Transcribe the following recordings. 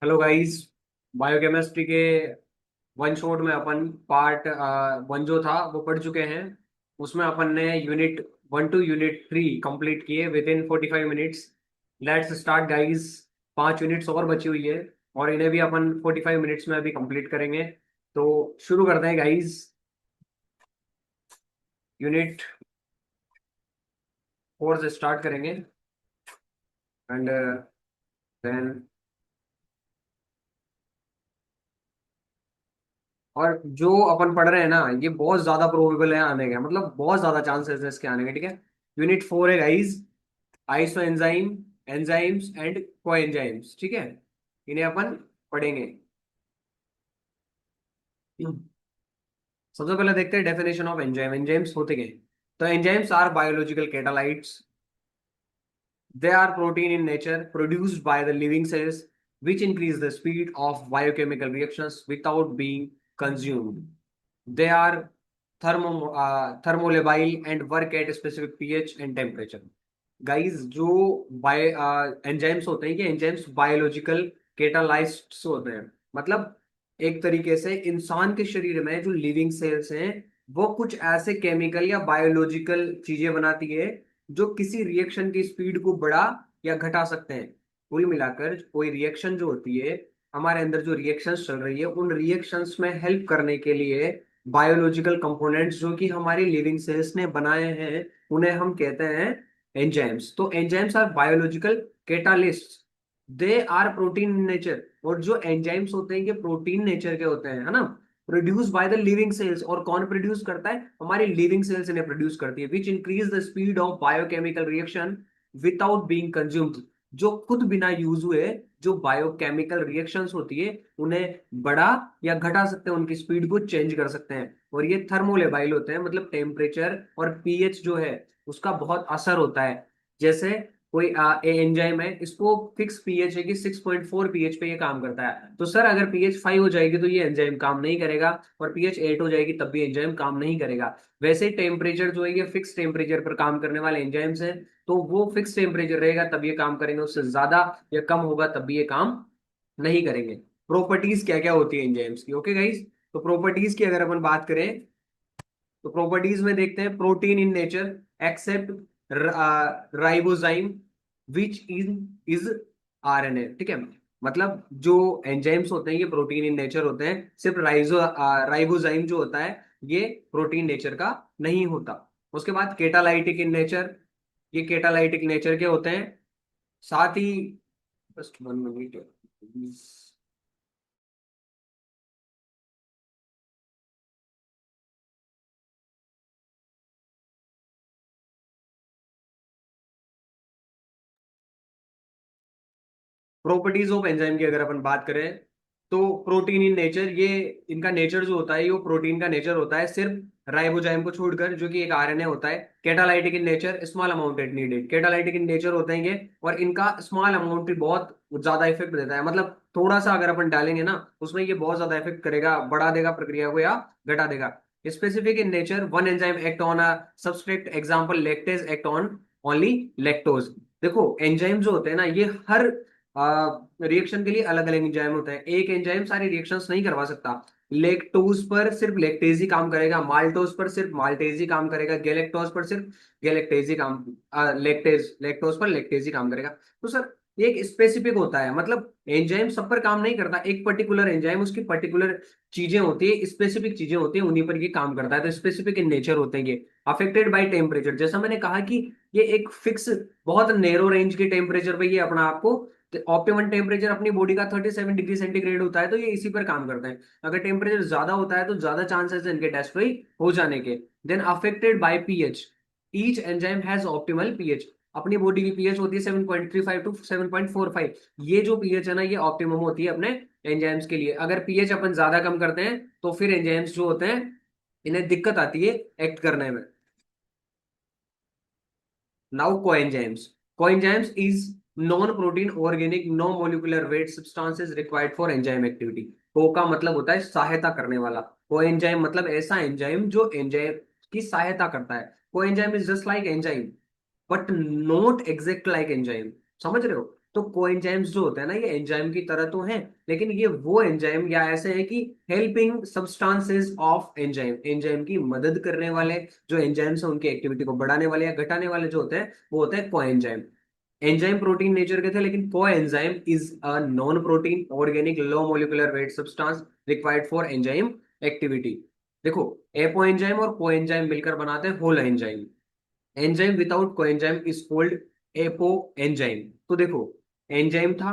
Hello guys. Biochemistry के one shot में अपन part one जो था वो पढ़ चुके हैं। उसमें अपन ने यूनिट 1 to यूनिट 3 कंप्लीट किए with in 45 minutes. Let's start guys. 5 units और बची हुई है और इन्हें भी अपन 45 मिनट्स में अभी कंप्लीट करेंगे। तो शुरू करते हैं गाइस। यूनिट 4 से स्टार्ट करेंगे एंड देन और जो अपन पढ़ रहे हैं ना ये बहुत ज्यादा प्रोबेबल है आने का, मतलब बहुत ज्यादा चांसेस है इसके आने के। ठीक है। यूनिट 4 है guys. Iso enzyme, enzymes and coenzymes. ठीक है, इन्हें अपन पढ़ेंगे। सबसे पहले देखते हैं डेफिनेशन ऑफ एंजाइम। एंजाइम्स होते क्या हैं? तो enzymes are biological catalysts. They are protein in nature produced by the living cells which increase the speed of biochemical reactions without being consumed. They are thermolabile and work at specific pH and temperature. Guys जो enzymes होते हैं, ये enzymes biological केटालाइस्ट्स होते हैं। मतलब एक तरीके से इंसान के शरीर में जो लिविंग सेल्स हैं वो कुछ ऐसे केमिकल या बायोलॉजिकल चीजें बनाती है जो किसी रिएक्शन की स्पीड को बढ़ा या घटा सकते हैं। कुल मिलाकर कोई रिएक्शन जो होती है, हमारे अंदर जो रिएक्शंस चल रही है उन रिएक्शंस में हेल्प करने के लिए बायोलॉजिकल कंपोनेंट्स जो कि हमारी लिविंग सेल्स ने बनाए हैं उन्हें हम कहते हैं एंजाइम्स। तो enzymes are biological catalyst. They are protein in nature. और जो एंजाइम्स होते हैं ये प्रोटीन नेचर के होते हैं, है ना। Produce by the living cells. और कौन प्रोड्यूस करता है? हमारी लिविंग सेल्स इन्हें प्रोड्यूस करती है। Which increase the speed of biochemical reaction without being consumed. जो खुद बिना यूज हुए जो बायोकेमिकल रिएक्शंस होती है उन्हें बढ़ा या घटा सकते हैं, उनकी स्पीड को चेंज कर सकते हैं। और ये थर्मोलेबाइल होते हैं, मतलब टेम्परेचर और पीएच जो है उसका बहुत असर होता है। जैसे कोई एंजाइम है, इसको फिक्स पीएच है कि 6.4 पीएच पे ये काम करता है। तो सर अगर पीएच 5 हो जाएगी तो ये एंजाइम काम नहीं करेगा, और पीएच 8 हो जाएगी तब भी एंजाइम काम नहीं करेगा। वैसे ही टेम्परेचर जो है ये फिक्स टेम्परेचर पर काम करने वाले एंजाइम्स हैं। तो वो फिक्स टेम्परेचर रहेगा तब ये काम करेंगे, उससे ज्यादा या कम होगा तब भी ये काम नहीं करेंगे। प्रॉपर्टीज क्या क्या होती है एंजाइम्स की? Okay guys. तो प्रॉपर्टीज की अगर अपन बात करें तो प्रॉपर्टीज में देखते हैं protein in nature except ribozyme which is RNA. ठीक है। मतलब जो एंजाइम्स होते हैं ये प्रोटीन इन नेचर होते हैं, सिर्फ राइबोजाइम जो होता है ये प्रोटीन नेचर का नहीं होता। उसके बाद केटालाइटिक इन नेचर। ये केटालाइटिक नेचर के होते हैं। साथ ही बस 1 मिनट। प्रॉपर्टीज ऑफ एंजाइम की अगर अपन बात करें तो प्रोटीन इन नेचर, ये इनका नेचर जो होता है ये वो प्रोटीन का नेचर होता है, सिर्फ राइबोजाइम को छोड़कर जो कि एक आरएनए होता है। Catalytic in nature, small amount at needed. Catalytic in nature होते हैं ये, और इनका स्मॉल अमाउंट भी बहुत ज्यादा इफेक्ट देता है। मतलब थोड़ा सा अगर अपन डालेंगे ना उसमें ये बहुत ज्यादा इफेक्ट करेगा, बढ़ा देगा प्रक्रिया को या घटा देगा। Specific in nature, one enzyme act on a substrate, example lactase act on only lactose. देखो एंजाइम जो होते हैं ना ये हर रिएक्शन के लिए अलग अलग एंजाइम होते हैं। एक एंजाइम सारी रिएक्शंस नहीं करवा सकता। लेक्टोज पर सिर्फ लेक्टेज ही काम करेगा, माल्टोज पर सिर्फ माल्टेज ही काम करेगा, गैलेक्टोज पर सिर्फ गैलेक्टेज ही काम, लैक्टोज पर लेक्टेज ही काम करेगा। तो सर ये एक स्पेसिफिक होता है, मतलब एंजाइम सब पर काम नहीं करता। एक पर्टिकुलर एंजाइम उसकी पर्टिकुलर चीजें होती है, स्पेसिफिक चीजें होती हैं, उन्हीं पर ये काम करता है। तो स्पेसिफिक इन नेचर होते हैं ये। अफेक्टेड बाय टेम्परेचर, जैसा मैंने कहा कि ये एक फिक्स बहुत नैरो रेंज के टेम्परेचर पे ये अपना आपको, ऑप्टिमम टेम्परेचर अपनी बॉडी का 37 डिग्री सेंटीग्रेड होता है तो ये इसी पर काम करते हैं। अगर टेम्परेचर ज्यादा होता है तो ज्यादा चांसेस है इनके डिस्ट्रॉय हो जाने के। Then affected by pH, each enzyme has optimal pH. अपनी बॉडी की पीएच होती है 7.35 टू 7.45। ये जो पीएच है ना ये ऑप्टिमम होती है अपने एंजाइम्स के लिए। अगर पीएच अपन ज्यादा कम करते हैं तो फिर एंजाइम्स जो होते हैं इन्हें दिक्कत आती है एक्ट करने में। Now coenzymes. Coenzymes is non-protein organic no molecular weight substances required for enzyme activity. को का मतलब होता है सहायता करने वाला। कोएंजाइम मतलब ऐसा एंजाइम जो एंजाइम की सहायता करता है। Coenzyme is just like enzyme but not exact like enzyme. समझ रहे हो? तो कोएंजाइम्स जो होते हैं ना, ये एंजाइम की तरह तो हैं, लेकिन ये वो एंजाइम या ऐसे है कि helping substances of enzyme, enzyme की मदद करने वाले जो एंजाइम्स हैं उनकी एक्टिविटी को बढ़ाने वाले या घटाने वाले जो होते हैं वो होते हैं कोएंजाइम। एंजाइम प्रोटीन नेचर के थे, लेकिन coenzyme is a non protein organic low molecular weight substance required for enzyme activity. देखो, एपो एंजाइम और कोएंजाइम मिलकर बनाते हैं whole enzyme. Enzyme without coenzyme is called apo enzyme. तो देखो, एंजाइम था,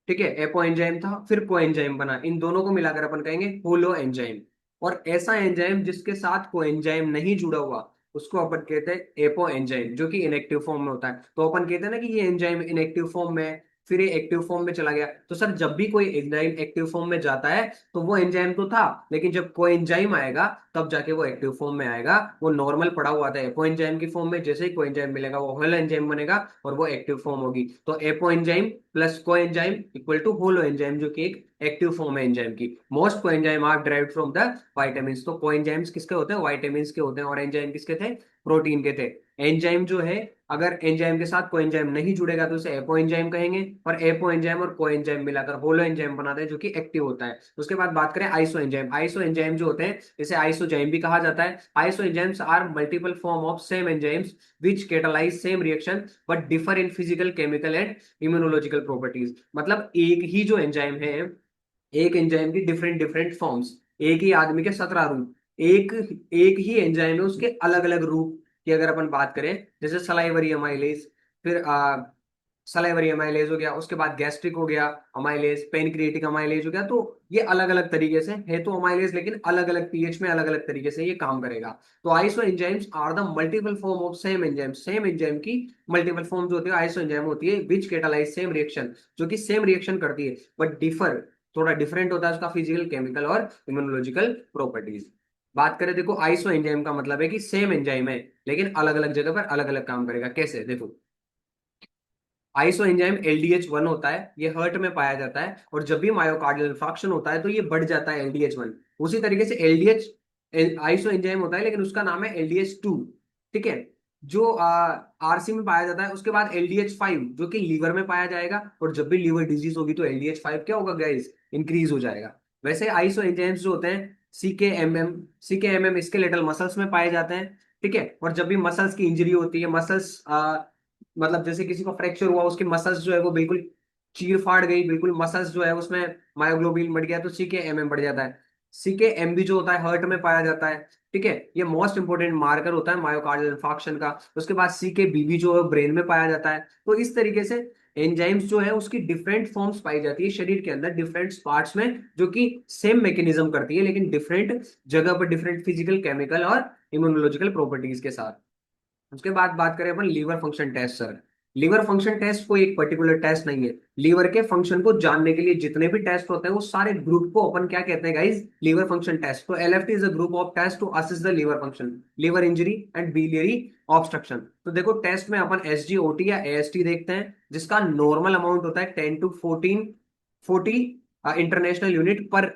ठीक है, एपो एंजाइम था, फिर कोएंजाइम बना, इन दोनों को मिलाकर अपन कहेंगे होलो एंजाइम। और ऐसा एंजाइम जिसके साथ कोएंजाइम नहीं जुड़ा हुआ उसको अपन कहते हैं एपो एंजाइम, जो कि इनएक्टिव फॉर्म में होता है। तो अपन कहते हैं ना कि ये एंजाइम इनएक्टिव फॉर्म में है, फिर ये एक्टिव फॉर्म में चला गया। तो सर, जब भी कोई एंजाइम एक्टिव फॉर्म में जाता है तो वो एंजाइम तो था, लेकिन जब कोएंजाइम आएगा तब जाके वो एक्टिव फॉर्म में आएगा। वो नॉर्मल पड़ा हुआ था एपो एंजाइम की फॉर्म में, जैसे ही कोएंजाइम मिलेगा वो होलो एंजाइम बनेगा और वो एक्टिव फॉर्म होगी। तो apo enzyme plus coenzyme equal to holo enzyme, जो कि एक एक्टिव फॉर्म है एंजाइम की। Most coenzyme are derived from the vitamins. तो कोएंजाइम्स किसके होते हैं? वाइटामिन्स के होते हैं। और एंजाइम किसके थे? प्रोटीन के थे। एंजाइम जो है, अगर एंजाइम के साथ कोएंजाइम नहीं जुड़ेगा तो उसे एपो एंजाइम कहेंगे, और एपो एंजाइम और कोएंजाइम मिलाकर होलो एंजाइम बनाते हैं जो कि एक्टिव होता है। उसके बाद बात करें आइसो एंजाइम। आइसो एंजाइम जो होते हैं इसे आइसोजाइम भी कहा जाता है। Iso enzymes are multiple form of same enzymes which catalyze same reaction but differ in physical chemical and immunological properties। मतलब एक ही जो एंजाइम है, एक एंजाइम की डिफरेंट डिफरेंट फॉर्म्स, एक ही आदमी के 17 रूप, एक एक ही एंजाइम है उसके अलग अलग रूप की अगर अपन बात करें, जैसे सलाइवरी अमाइलेज, फिर सलाइवरी अमाइलेज हो गया, उसके बाद गैस्ट्रिक हो गया अमाइलेज, पेनक्रिएटिक अमाइलेज हो गया। तो ये अलग अलग तरीके से है तो अमाइलेज, लेकिन अलग अलग पीएच में अलग अलग तरीके से ये काम करेगा। तो iso enzymes are the multiple form of same enzyme. Same enzyme की मल्टीपल फॉर्म जो होती है आइसो एंजाइम होती है, विच कैटालाइज सेम रिएक्शन, जो कि सेम रिएक्शन करती है बट डिफर, थोड़ा डिफरेंट होता है उसका फिजिकल केमिकल और इम्यूनोलॉजिकल प्रॉपर्टीज। बात करें, देखो आइसो एंजाइम का मतलब है कि सेम एंजाइम है लेकिन अलग अलग जगह पर अलग अलग काम करेगा। कैसे? देखो, आइसो एंजाइम LDH1 होता है, ये हर्ट में पाया जाता है, और जब भी मायोकार्डियल इंफार्क्शन होता है तो ये बढ़ जाता है LDH1। उसी तरीके से LDH आइसो एंजाइम होता है, लेकिन उसका नाम है LDH2। ठीक है, जो RC में पाया जाता है। उसके बाद LDH5 जो कि लीवर में पाया जाएगा, और जब भी लीवर डिजीज होगी तो LDH5 क्या होगा गाइस? इंक्रीज हो जाएगा। वैसे आइसो एंजाइम्स जो होते हैं CKMM स्केलेटल मसल्स में पाए जाते हैं। ठीक है, और जब भी मसल्स की इंजरी होती है, मसल्स मतलब जैसे किसी को फ्रैक्चर हुआ, उसकी मसल्स जो है वो बिल्कुल चीर फाड़ गई, बिल्कुल मसल्स जो है उसमें मायोग्लोबिन बढ़ गया, तो CKMM बढ़ जाता है। CKMB जो होता है हर्ट में पाया जाता है। ठीक है, ये मोस्ट इंपोर्टेंट मार्कर होता है मायोकार्डियल इंफार्क्शन का। उसके बाद CKBB जो है ब्रेन में पाया जाता है। तो इस तरीके से एंजाइम्स जो है उसकी डिफरेंट फॉर्म्स पाई जाती है शरीर के अंदर, डिफरेंट पार्ट्स में, जो कि सेम मैकेनिज्म करती है लेकिन डिफरेंट जगह पर डिफरेंट फिजिकल केमिकल और इम्यूनोलॉजिकल प्रॉपर्टीज के साथ। उसके बाद बात करें अपन liver function test. Sir, liver function test कोई एक पर्टिकुलर टेस्ट नहीं है। लीवर के फंक्शन को जानने के लिए जितने भी टेस्ट होते हैं वो सारे ग्रुप को अपन क्या कहते हैं गाइस? Liver function test. तो LFT is a group of test to assess the liver function, liver injury and biliary obstruction. तो देखो, टेस्ट में अपन SGOT या AST देखते हैं, जिसका नॉर्मल अमाउंट होता है 10 to 14 इंटरनेशनल यूनिट पर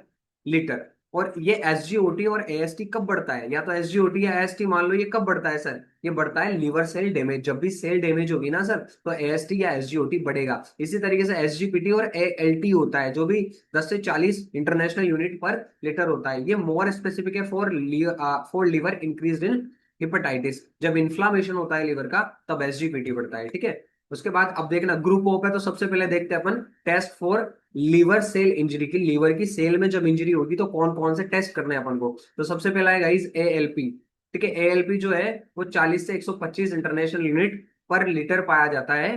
लीटर। और ये SGOT और AST कब बढ़ता है? या तो SGOT या AST मान लो, ये कब बढ़ता है सर? ये बढ़ता है लीवर सेल डैमेज। जब भी सेल डैमेज होगी ना सर, तो AST या SGOT बढ़ेगा। इसी तरीके से SGPT और ALT होता है, जो भी 10 से 40 इंटरनेशनल यूनिट पर लीटर होता है। ये मोर स्पेसिफिक है for liver increase in hepatitis. जब इन्फ्लामेशन होता है लिवर का तब SGPT बढ़ता है। ठीक है, उसके बाद अब देखना ग्रुप ऑफ है, तो सबसे पहले देखते हैं अपन test for liver cell injury की। लीवर की सेल में जब इंजरी होगी तो कौन कौन से टेस्ट करने हैं अपन को? तो सबसे पहला है गाइस ALP। ठीक है, ALP जो है वो 40 से 125 इंटरनेशनल यूनिट पर लीटर पाया जाता है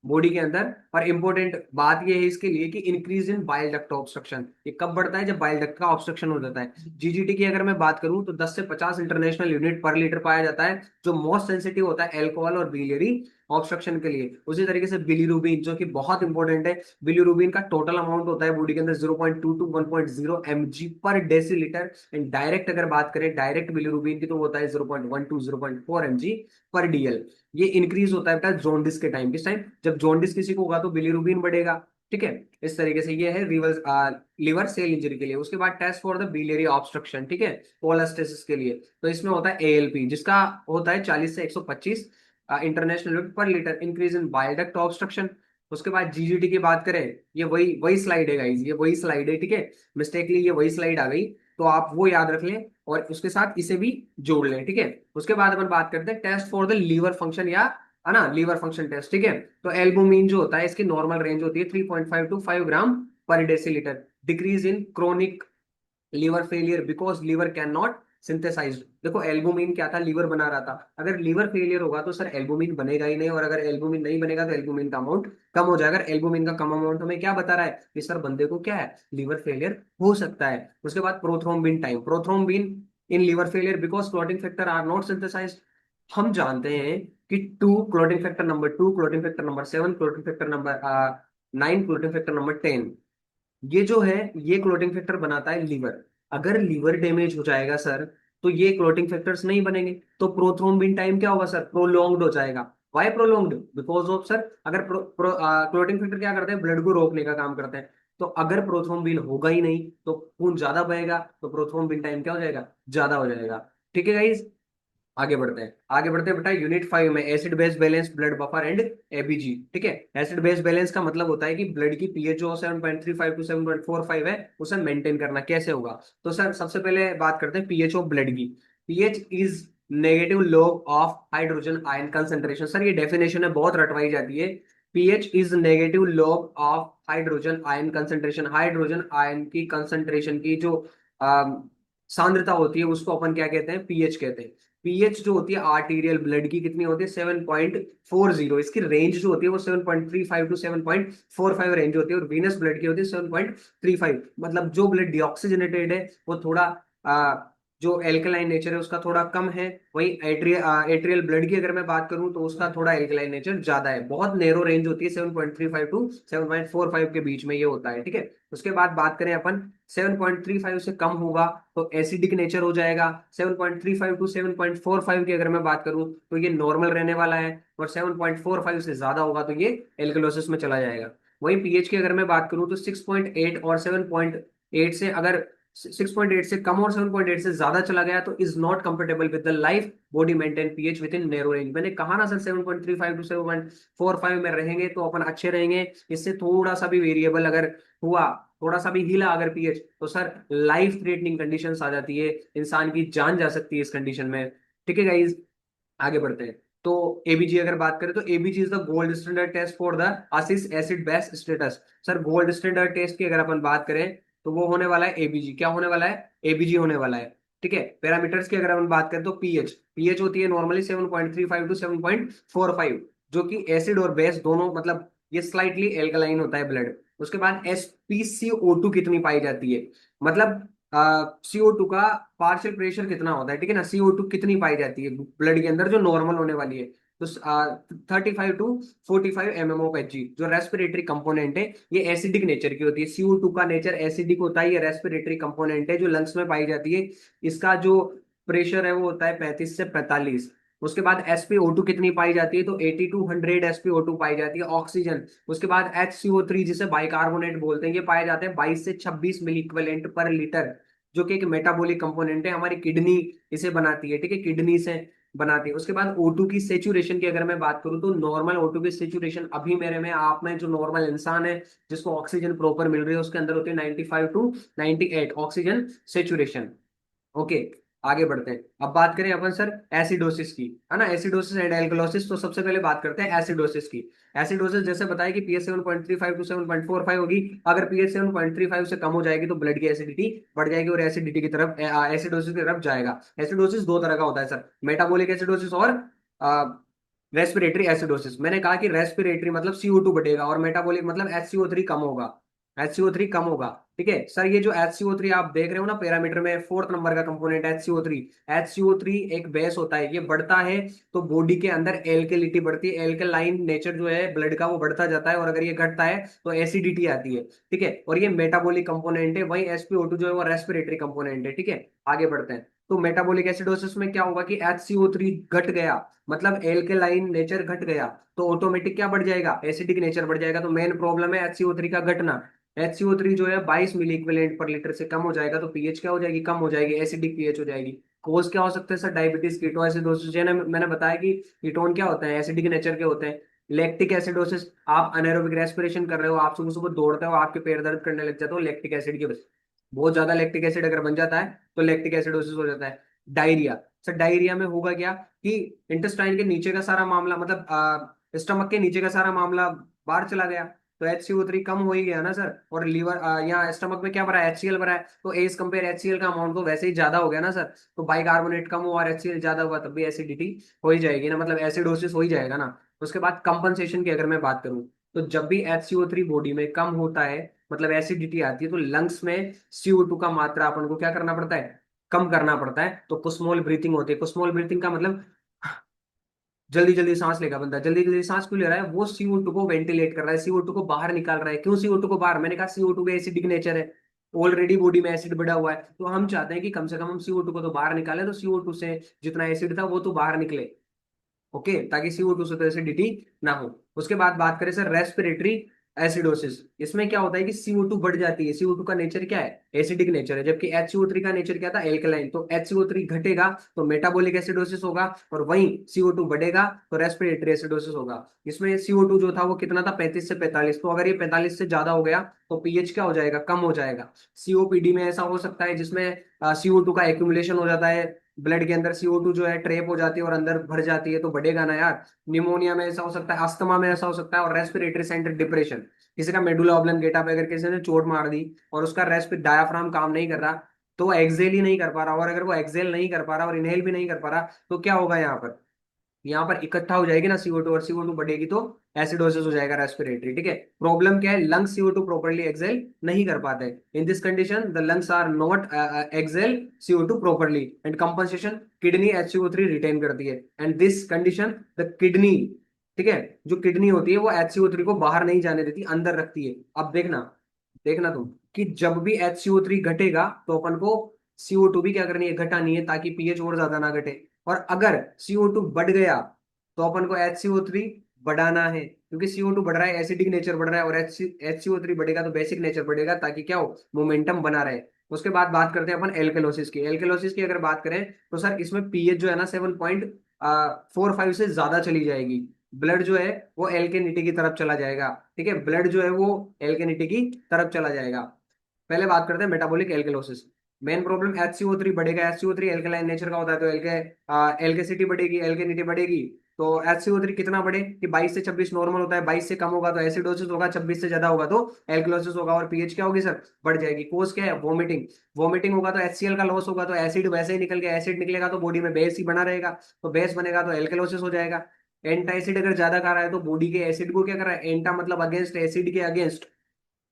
बॉडी के अंदर। और इंपॉर्टेंट बात यह है इसके लिए कि increase in bile duct obstruction. ये कब बढ़ता है? जब बाइल डक्ट का ऑब्स्ट्रक्शन हो जाता है। GGT की अगर मैं बात करूं तो 10 से 50 इंटरनेशनल यूनिट पर लीटर पाया जाता है, जो मोस्ट सेंसिटिव होता है अल्कोहल और बिलियरी ऑब्स्ट्रक्शन के लिए। उसी तरीके से बिलीरुबिन जो कि बहुत इंपॉर्टेंट है, बिलीरुबिन का टोटल अमाउंट होता है बॉडी के अंदर 0.2 to 1.0 mg पर डेसीलीटर। एंड डायरेक्ट अगर बात करें डायरेक्ट बिलीरुबिन की, तो होता है 0.1 to 0.4 mg पर DL। ये इंक्रीज होता है बेटा जोंडिस के टाइम। किस टाइम? जब जोंडिस किसी को होगा तो बिलीरुबिन बढ़ेगा। ठीक है, इस तरीके से ये है लिवर सेल इंजरी के लिए। उसके बाद test for the biliary obstruction, ठीक है, कोलेस्टेसिस के लिए। तो इसमें होता है ALP, जिसका होता है 40 से 125 इंटरनेशनल यूनिट पर litre. Increase in bile duct obstruction, उसके बाद जीजीटी की बात करें, ये वही वही स्लाइड है गाइज, ये वही स्लाइड है, ठीक है। मिस्टेकली ये वही स्लाइड आ गई, तो आप वो याद रख लें और उसके साथ इसे भी जोड़ लें, ठीक है। उसके बाद अपन बात करते हैं test for the liver function, या है ना, लीवर फंक्शन टेस्ट, ठीक है। तो एल्बुमिन जो होता है इसकी नॉर्मल रेंज होती है 3.5 to 5 gram per decilitre. Decrease in chronic liver failure because liver can not synthesise. देखो एल्बुमिन क्या था, लीवर बना रहा था। अगर लीवर फेलियर होगा तो सर एल्बुमिन बनेगा ही नहीं, और अगर एल्बुमिन नहीं बनेगा तो एल्बुमिन का अमाउंट कम हो जाएगा। एल्बुमिन का कम अमाउंट हमें क्या बता रहा है कि सर बंदे को क्या है, लीवर फेलियर हो सकता है। उसके बाद prothrombin time, prothrombin in liver failure because clotting factor are not synthesise. हम जानते हैं कि clotting factor number 2, clotting factor number 7, clotting factor number 9, clotting factor number 10, ये जो है ये क्लोटिंग फैक्टर बनाता है लीवर। अगर लीवर डैमेज हो जाएगा सर, तो ये क्लोटिंग फैक्टर्स नहीं बनेंगे, तो प्रोथ्रोम्बिन टाइम क्या होगा सर, प्रोलॉन्ग्ड हो जाएगा। Why prolonged? Because of sir, अगर क्लोटिंग फैक्टर क्या करते हैं, ब्लड को रोकने का काम करते हैं। तो अगर प्रोथ्रोम्बिन होगा ही नहीं तो खून ज्यादा बहेगा, तो प्रोथ्रोम्बिन टाइम क्या हो जाएगा, ज्यादा हो जाएगा। ठीक है गाइस, आगे बढ़ते हैं, आगे बढ़ते हैं बेटा। यूनिट 5 में acid base balance, blood buffer and ABG, ठीक है। एसिड बेस बैलेंस का मतलब होता है कि ब्लड की पीएच जो 7.35 टू 7.45 है उसे मेंटेन करना कैसे होगा। तो सर सबसे पहले बात करते हैं पीएच ऑफ ब्लड की। PH is negative log of hydrogen ion concentration. Sir ये डेफिनेशन है, बहुत रटवाई जाती है। PH is negative log of hydrogen ion concentration. Hydrogen ion की कंसेंट्रेशन की जो सांद्रता होती है उसको अपन क्या कहते हैं, पीएच कहते हैं। पीएच जो होती है आर्टीरियल ब्लड की कितनी होती है, 7.40। इसकी रेंज जो होती है वो 7.35 टू 7.45 रेंज होती है, और वीनस ब्लड की होती है 7.35। मतलब जो ब्लड डिऑक्सीजनेटेड है वो थोड़ा जो एल्कलाइन नेचर है उसका थोड़ा कम है। वही एट्रियल ब्लड की अगर मैं बात करूं तो उसका थोड़ा एल्कलाइन नेचर ज्यादा है। बहुत नैरो रेंज होती है, 7.35 टू 7.45 के बीच में ये होता है, ठीक है। उसके बाद बात करें अपन, 7.35 से कम होगा तो एसिडिक नेचर हो जाएगा। 7.35 टू 7.45 की अगर मैं बात करूं तो ये नॉर्मल रहने वाला है, और 7.45 से ज्यादा होगा तो ये एल्कलोसिस में चला जाएगा। वहीं पीएच की अगर मैं बात करूं तो 6.8 और 7.8 से अगर 6.8 से कम और 7.8 से ज्यादा चला गया तो is not comfortable with the life, body maintain pH with in narrow range. मैंने कहा ना सर, 7.35 टू 7.45 में रहेंगे तो अपन अच्छे रहेंगे। इससे थोड़ा सा भी वेरिएबल अगर हुआ, थोड़ा सा भी हिला अगर पीएच, तो सर लाइफ थ्रेटनिंग कंडीशंस आ जाती है, इंसान की जान जा सकती है इस कंडीशन में। ठीक है गाइज, आगे बढ़ते हैं। तो एबीजी अगर बात करें तो ABG is the gold standard test for the assess acid base status. Sir gold standard test की अगर अपन बात करें तो वो होने वाला है एबीजी। क्या होने वाला है, एबीजी होने वाला है, ठीक है। पैरामीटर्स की अगर अपन बात करें तो पीएच, पीएच होती है नॉर्मली 7.35 टू 7.45, जो कि एसिड और बेस दोनों, मतलब ये स्लाइटली एल्कलाइन होता है ब्लड। उसके बाद एसपीसीओ2 कितनी पाई जाती है, मतलब CO2 का पार्शियल प्रेशर कितना होता है, ठीक है ना। CO2 कितनी पाई जाती है ब्लड के अंदर जो नॉर्मल होने वाली है, तो 35 टू 45 mmOf Hg। जो रेस्पिरेटरी कंपोनेंट है ये एसिडिक नेचर की होती है। CO2 का नेचर एसिडिक होता है, ये रेस्पिरेटरी कंपोनेंट है जो लंग्स में पाई जाती है। इसका जो प्रेशर है वो होता है 35 से 45। उसके बाद SpO2 कितनी पाई जाती है, तो 80 टू 100 SpO2 पाई जाती है, ऑक्सीजन। उसके बाद HCO3 जिसे बाइकार्बोनेट बोलते हैं, ये पाए जाते हैं 22 से 26 मिली इक्विवेलेंट पर लीटर, जो कि एक मेटाबॉलिक कंपोनेंट है। हमारी किडनी इसे बनाती है, ठीक है, किडनी से बनाती है। उसके बाद O2 की सेचुरेशन की अगर मैं बात करूं तो नॉर्मल O2 की सेचुरेशन अभी मेरे में, आप में, जो नॉर्मल इंसान है जिसको ऑक्सीजन प्रॉपर मिल रही है उसके अंदर होती है 95 टू 98 ऑक्सीजन सेचुरेशन। ओके, आगे बढ़ते हैं। अब बात करें अपन सर एसिडोसिस की, है ना, एसिडोसिस एंड एल्कलोसिस। तो सबसे पहले बात करते हैं एसिडोसिस की। एसिडोसिस जैसे बताया कि पीएच 7.35 टू 7.45 होगी। अगर पीएच 7.35 से कम हो जाएगी तो ब्लड की एसिडिटी बढ़ जाएगी और एसिडिटी की तरफ, एसिडोसिस की तरफ जाएगा। एसिडोसिस दो तरह का होता है सर, मेटाबॉलिक एसिडोसिस और रेस्पिरेटरी एसिडोसिस। मैंने कहा कि रेस्पिरेटरी मतलब CO2 बढ़ेगा, और मेटाबॉलिक मतलब HCO3 कम होगा, HCO3 कम होगा, ठीक है सर। ये जो HCO3 आप देख रहे हो ना पैरामीटर में, फोर्थ नंबर का कंपोनेंट HCO3। HCO3 एक बेस होता है, ये बढ़ता है तो बॉडी के अंदर एल्केलिटी बढ़ती है, एल्केलाइन नेचर जो है ब्लड का वो बढ़ता जाता है, और अगर ये घटता है तो एसिडिटी आती है, ठीक है। और ये मेटाबॉलिक कंपोनेंट है। वही SpO2 जो है वो रेस्पिरेटरी कंपोनेंट है, ठीक है। आगे बढ़ते हैं। तो मेटाबॉलिक एसिडोसिस में क्या होगा कि HCO3 घट गया, मतलब एल्केलाइन नेचर घट गया, तो ऑटोमेटिक क्या बढ़ जाएगा, एसिडिक नेचर बढ़ जाएगा। तो मेन प्रॉब्लम है HCO3 का घटना। HCO3 जो है 22 मिली इक्विवेलेंट पर लीटर से कम हो जाएगा तो पीएच क्या हो जाएगी, कम हो जाएगी, एसिडिक पीएच हो जाएगी। कोज क्या हो सकता है सर, डायबिटीज, कीटोएसिडोसिस। मैंने बताया कि कीटोन क्या होता है, एसिडिक नेचर के होते हैं। लैक्टिक एसिडोसिस, आप अनेरोबिक रेस्पिरेशन कर रहे हो, आप सुबह सुबह दौड़ते हो, आपके पैर दर्द करने लग जाते हो लैक्टिक एसिड की वजह से, बहुत ज्यादा लैक्टिक एसिड अगर बन जाता है तो लैक्टिक एसिडोसिस हो जाता है। डायरिया, सर डायरिया में होगा क्या कि इंटेस्टाइन के नीचे का सारा मामला, मतलब स्टमक के नीचे का सारा मामला बाहर चला गया, तो HCO3 कम हो ही गया ना सर। और लीवर, यहाँ स्टमक में क्या भरा है, HCl भरा है, तो एज कंपेयर HCl का अमाउंट तो वैसे ही ज्यादा हो गया ना सर। तो बाइकार्बोनेट कम हुआ और HCl ज्यादा हुआ तब भी एसिडिटी हो ही जाएगी ना, मतलब एसिडोसिस हो ही जाएगा ना। उसके बाद कंपनसेशन की अगर मैं बात करूं, तो जब भी HCO3 बॉडी में कम होता है, मतलब एसिडिटी आती है, तो लंग्स में CO2 का मात्रा अपन को क्या करना पड़ता है, कम करना पड़ता है। तो कुस्मोल ब्रीथिंग होती है, कुस्मोल ब्रीथिंग का मतलब जल्दी जल्दी सांस लेगा बंदा, जल्दी जल्दी सांस क्यों ले रहा है, वो CO2 को वेंटिलेट कर रहा है, CO2 को बाहर निकाल रहा है। क्यों CO2 को बाहर, मैंने कहा CO2 का एसिडिक नेचर है, ऑलरेडी बॉडी में एसिड बढ़ा हुआ है, तो हम चाहते हैं कि कम से कम हम CO2 को तो बाहर निकालें, तो CO2 से जितना एसिड था वो तो बाहर निकले, ओके, ताकि CO2 से तो एसिडिटी ना हो। उसके बाद बात करें सर रेस्पिरेटरी एसिडोसिस, इसमें क्या होता है कि CO2 बढ़ जाती है, CO2 का नेचर क्या है, एसिडिक नेचर है, जबकि HCO3 का नेचर क्या था, एल्कलाइन। तो HCO3 घटेगा तो मेटाबॉलिक एसिडोसिस होगा, और वहीं CO2 बढ़ेगा तो रेस्पिरेटरी एसिडोसिस होगा। इसमें CO2 जो था वो कितना था, 35 से 45, तो अगर ये 45 से ज्यादा हो गया तो पीएच क्या हो जाएगा, कम हो जाएगा। COPD में ऐसा हो सकता है जिसमें CO2 का एक्यूमुलेशन हो जाता है, ब्लड के अंदर CO2 जो है ट्रेप हो जाती है और अंदर भर जाती है, तो बढ़ेगा ना यार। निमोनिया में ऐसा हो सकता है, अस्थमा में ऐसा हो सकता है, और रेस्पिरेटरी सेंटर डिप्रेशन, किसी का मेडुला ऑब्लंगेटा पे अगर किसी ने चोट मार दी और उसका रेस्प डायाफ्राम काम नहीं कर रहा, तो एक्सेल ही नहीं कर पा रहा, और अगर वो एक्सेल नहीं कर पा रहा और इनहेल भी नहीं कर पा रहा, तो क्या होगा यहाँ पर, यहाँ पर इकट्ठा हो जाएगी ना CO2, और CO2 बढ़ेगी तो एसिडोसिस हो जाएगा रेस्पिरेटरी, ठीक है। प्रॉब्लम क्या है, लंग CO2 प्रॉपर्ली एक्सेल नहीं कर पाते। In this condition the lungs are not exhale CO2 properly, and compensation kidney HCO3 retain करती है, and this condition the kidney, ठीक है, जो किडनी होती है वो HCO3 को बाहर नहीं जाने देती, अंदर रखती है। अब देखना, देखना तुम कि जब भी HCO3 घटेगा तो अपन को CO2 भी क्या करनी है, घटानी है, ताकि पीएच और ज्यादा ना घटे। और अगर CO2 बढ़ गया तो अपन को HCO3 बढ़ाना है, क्योंकि CO2 बढ़ रहा है, एसिडिक नेचर बढ़ रहा है, और HCO3 बढ़ेगा तो बेसिक नेचर बढ़ेगा, ताकि क्या हो, मोमेंटम बना रहे। उसके बाद बात करते हैं अपन एल्केलोसिस की। एल्केलोसिस की अगर बात करें तो सर इसमें पीएच जो है ना 7.45 से ज्यादा चली जाएगी, ब्लड जो है वो एल्केनिटी की तरफ चला जाएगा, ठीक है, ब्लड जो है वो एल्केनिटी की तरफ चला जाएगा। पहले बात करते हैं metabolic alkalosis. Main problem HCO3 बढ़ेगा, HCO3 एल्कलाइन नेचर का होता है, तो एल्केसिटी बढ़ेगी, एल्केनिटी बढ़ेगी। तो HCO3 कितना बढ़े कि 22 से 26 नॉर्मल होता है, 22 से कम होगा तो एसिडोसिस होगा, 26 से ज्यादा होगा तो एल्कलोसिस होगा, और पीएच क्या होगी सर, बढ़ जाएगी। कोस क्या है, वोमिटिंग, वोमिटिंग होगा तो HCl का लॉस होगा, तो एसिड वैसे ही निकल गया, एसिड निकलेगा तो बॉडी में बेस ही बना रहेगा, तो बेस बनेगा तो एल्कलोसिस हो जाएगा। एंटा एसिड अगर ज्यादा खा रहा है तो बॉडी के एसिड को क्या कर रहा है, एंटा मतलब अगेंस्ट, एसिड के अगेंस्ट,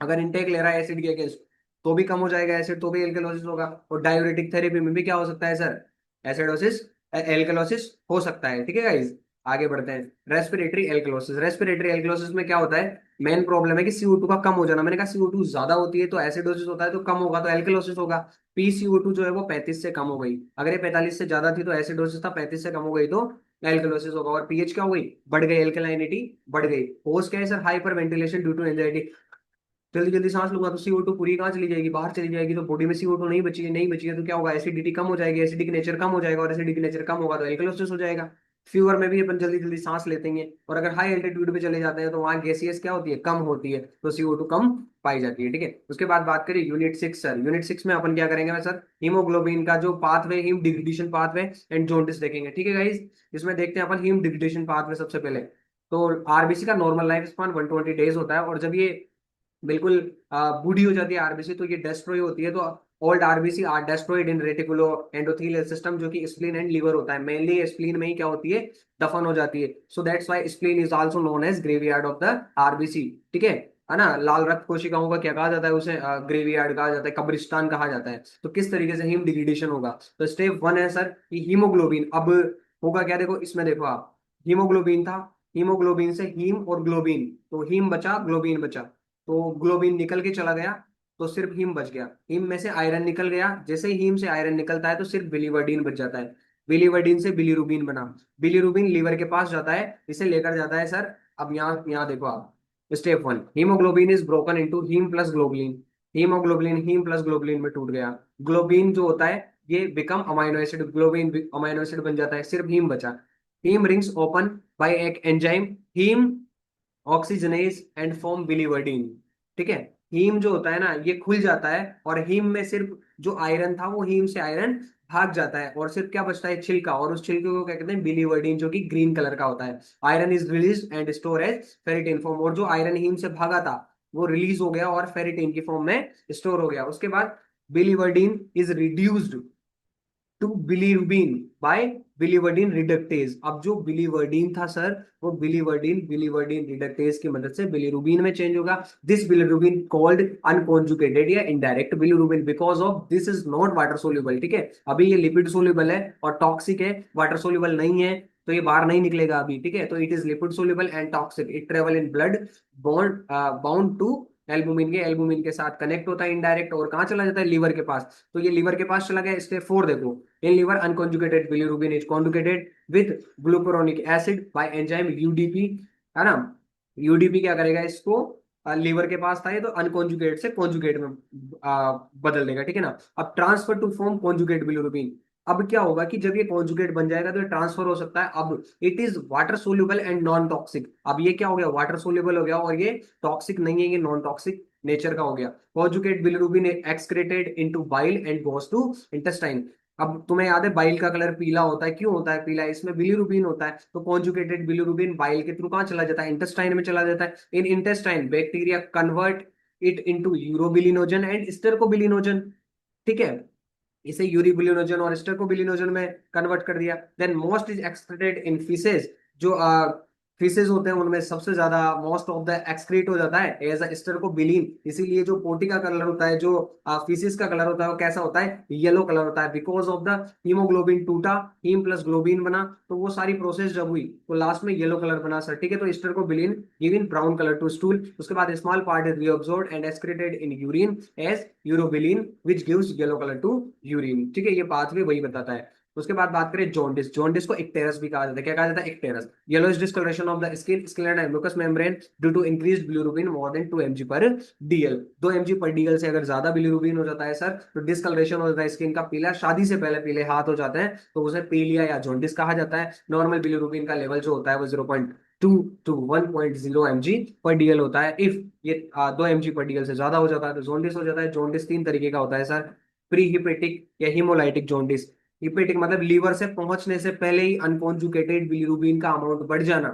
अगर इनटेक ले रहा है एसिड के अगेंस्ट, तो भी कम हो जाएगा एसिड, तो भी एल्कलोसिस होगा। और डायूरेटिक थेरेपी में भी क्या हो सकता है सर, एसिडोसिस, एल्कलोसिस हो सकता है, ठीक है गाइज। आगे बढ़ते हैं, रेस्पिरेटरी एल्कलोसिस। रेस्पिरेटरी एल्कलोसिस में क्या होता है, मेन प्रॉब्लम है कि CO2 का कम हो जाना। मैंने कहा CO2 ज्यादा होती है तो एसिडोसिस होता है, तो कम होगा तो एल्कलोसिस होगा। PCO2 जो है वो 35 से कम हो गई, अगर ये 45 से ज्यादा थी तो एसिडोसिस था, 35 से कम हो गई तो एल्कलोसिस होगा। और पीएच क्या हो गई, बढ़ गई, एल्कलाइनिटी बढ़ गई। कोस क्या है sir, hyper ventilation due to anxiety, जल्दी जल्दी सांस लूंगा तो CO2 पूरी कहाँ चली जाएगी, बाहर चली जाएगी, तो बॉडी में CO2 नहीं बची है, नहीं बची है तो क्या होगा, एसिडिटी कम हो जाएगी, एसिडिक नेचर कम हो जाएगा, और एसिडिक नेचर कम होगा तो एल्कलोसिस हो जाएगा। फीवर में भी अपन जल्दी जल्दी सांस लेते हैं, और अगर हाई एल्टीट्यूड पे चले जाते हैं तो वहाँ गैसियस क्या होती है, कम होती है, तो CO2 कम पाई जाती है, ठीक है। उसके बाद बात करें यूनिट 6 सर, यूनिट 6 में अपन क्या करेंगे मैं सर, हीमोग्लोबिन का जो pathway, haem degradation pathway and jaundice देखेंगे, ठीक है गाइस। इसमें देखते हैं अपन हीम डिग्रेडेशन पाथवे सबसे पहले। तो आरबीसी का नॉर्मल लाइफ स्पान 120 डेज होता है, और जब ये बिल्कुल बूढ़ी हो जाती है आरबीसी, तो ये डेस्ट्रॉय होती है, तो old RBC are destroyed in reticuloendothelial system, जो कि स्प्लीन एंड लीवर होता है, मेनली स्प्लीन में ही क्या होती है, दफन हो जाती है। So that's why spleen is also known as graveyard of the RBC, ठीक है ना। लाल रक्त कोशिकाओं का क्या कहा जाता है, उसे ग्रेवयार्ड कहा जाता है, कब्रिस्तान कहा जाता है। तो किस तरीके से हीम डिग्रेडेशन होगा, तो स्टेप 1 है सर कि हीमोग्लोबिन, अब होगा क्या, देखो इसमें देखो आप, हीमोग्लोबिन था, हीमोग्लोबिन से हीम और ग्लोबिन, तो हीम बचा, ग्लोबिन बचा, तो ग्लोबिन निकल के चला गया, तो सिर्फ हीम बच गया। हीम में से आयरन निकल गया, जैसे ही हीम से आयरन निकलता है तो सिर्फ बिलीवर्डिन बच जाता है। बिलीवर्डिन से बिलीरुबिन बना, बिलीरुबिन लीवर के पास जाता है, इसे लेकर जाता है सर। अब यहाँ यहाँ देखो आप, step 1, haemoglobin is broken into haem plus globulin, haemoglobin haem plus globulin में टूट गया। ग्लोबिन जो होता है ये become amino acid, globin amino acid बन जाता है, सिर्फ हीम बचा। हीम रिंग्स ओपन बाय एक enzyme, haem oxygenase and form biliverdin. ठीक है, हीम जो होता है ना ये खुल जाता है, और हीम में सिर्फ जो आयरन था वो हीम से आयरन भाग जाता है, और सिर्फ क्या बचता है, छिलका, और उस छिलके को क्या कहते हैं, बिलीवर्डिन, जो कि ग्रीन कलर का होता है। Iron is release and store as ferritin form, और जो आयरन हीम से भागा था वो रिलीज हो गया और फेरिटिन की फॉर्म में स्टोर हो गया। उसके बाद biliverdin is reduced to bilirubin by biliverdin reductase. अब जो बिलीवर्डिन था सर, वो बिलीवर्डिन बिलीवर्डिन रिडक्टेज की मदद से बिलीरुबिन में चेंज होगा। दिस बिलीरुबिन कॉल्ड अनकॉन्जुगेटेड या indirect bilirubin, because of this is not water soluble. ठीक है, अभी ये लिपिड सोल्यूबल है और टॉक्सिक है, वाटर सोल्यूबल नहीं है, तो ये बाहर नहीं निकलेगा अभी। ठीक है, तो it is lipid soluble and toxic, it travel in blood, bond bound to albumin के साथ कनेक्ट होता है इनडायरेक्ट, और कहाँ चला जाता है, लीवर के पास। तो ये लीवर के पास चला गया। स्टेप 4 देखो, in liver unconjugated bilirubin is conjugated with glucuronic acid by enzyme UDP, है ना। यूडीपी क्या करेगा इसको, लीवर के पास था ये, तो अनकॉन्जुगेट से कॉन्जुगेट में बदल देगा। ठीक है ना। अब transfer to form conjugate bilirubin. अब क्या होगा कि जब ये कॉन्जुगेट बन जाएगा तो ये ट्रांसफर हो सकता है। अब it is water soluble and non toxic. अब ये क्या हो गया, वाटर सोल्यूबल हो गया, और ये टॉक्सिक नहीं है, ये नॉन टॉक्सिक नेचर का हो गया। Conjugate bilirubin excreted into bile and goes to intestine. अब तुम्हें याद है बाइल का कलर पीला होता है, क्यों होता है पीला, इसमें बिलीरुबिन होता है। तो कॉन्जुगेटेड बिलीरुबिन बाइल के थ्रू कहाँ चला जाता है, इंटेस्टाइन में चला जाता है। In intestine bacteria convert it into urobilinogen and stercobilinogen. ठीक है, इसे यूरिबिलिनोजन और स्टेरकोबिलिनोजन में कन्वर्ट कर दिया। Then most is excreted in faeces. जो फीसेज होते हैं उनमें सबसे ज्यादा मोस्ट ऑफ द एक्सक्रीट हो जाता है एज अ स्टेरकोबिलिन। इसीलिए जो पोटी का कलर होता है, जो फीसेज का कलर होता है, वो कैसा होता है, येलो कलर होता है, बिकॉज ऑफ द हीमोग्लोबिन टूटा, हीम प्लस ग्लोबिन बना, तो वो सारी प्रोसेस जब हुई तो लास्ट में येलो कलर बना सर। ठीक है, तो stercobilin given brown colour to stool. उसके बाद small part is reabsorbed and excreted in urine as urobilin which gives yellow colour to urine. ठीक है, ये पाथवे वही बताता है। उसके बाद बात करें जॉन्डिस। जॉन्डिस को इक्टेरस भी कहा जाता है। क्या कहा जाता है, icterus. Yellowish discoloration of the skin, skin and mucous membrane due to increased bilirubin more than 2 mg per DL. 2 mg per DL से अगर ज्यादा बिलिरुबिन हो जाता है सर, तो डिस्कलरेशन हो जाता है स्किन का, पीला, शादी से पहले पीले हाथ हो जाते हैं, तो उसे पीलिया या जॉन्डिस कहा जाता है। नॉर्मल बिलिरुबिन का लेवल जो होता है वो 0.2 टू 1.0 mg पर डीएल होता है। इफ ये 2 mg पर डीएल से ज्यादा हो जाता है तो जॉन्डिस हो जाता है। जॉन्डिस 3 तरीके का होता है सर, प्री हिपेटिक या हिमोलाइटिक जॉन्डिस। हिपेटिक मतलब लीवर से पहुंचने से पहले ही अनकॉन्जुगेटेड बिलिरुबिन का अमाउंट बढ़ जाना।